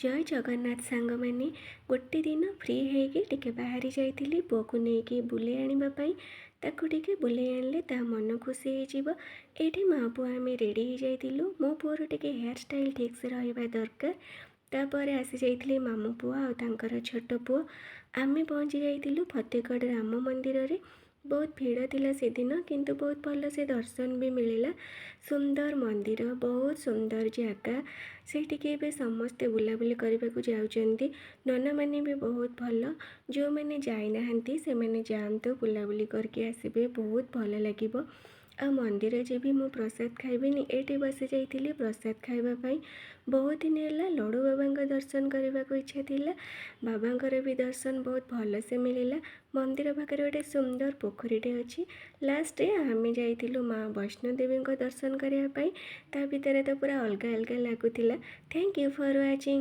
जय जगन्नाथ सांग मैंने गोटे दिन फ्री होगी टिके बाहरी जाइली पुआ को लेकिन बुले आने ताकू टिके बुले आनले ता मन खुशी हो ये माँ पुआ आम रेडी हो जाइलु। मो पुअर टिके हेयर स्टाइल ठीक से रहा दरकार। तापर आसी जाइए मामू पुआ और छोट पुआ आम पहुँची जाइलु फतेहगढ़ राम मंदिर रे। बहुत भीड़ थिला से दिन किंतु बहुत भल से दर्शन भी मिलला। सुंदर मंदिर बहुत सुंदर जगह से समस्ते बुलाबुली करने को जाउचंती। नना माने भी बहुत भल जो मैंने जाई नाहंती से मैंने जातु बुलाबुली करके आसबे बहुत भल लगिबो। आ मंदिर जे भी मु प्रसाद खाइबिनी एटी बसी जाइली प्रसाद खाइबापी। बहुत दिन है लड़ू बाबा दर्शन करने को इच्छा थिला। बाबांकर भी दर्शन बहुत भल से मिलला। मंदिर पाखे गोटे सुंदर पोखरीटे अच्छी। लास्ट आम जाइलु माँ वैष्णोदेवी दर्शन करने ता भितर तो पूरा अलग अलग लगुला। Thank you for watching.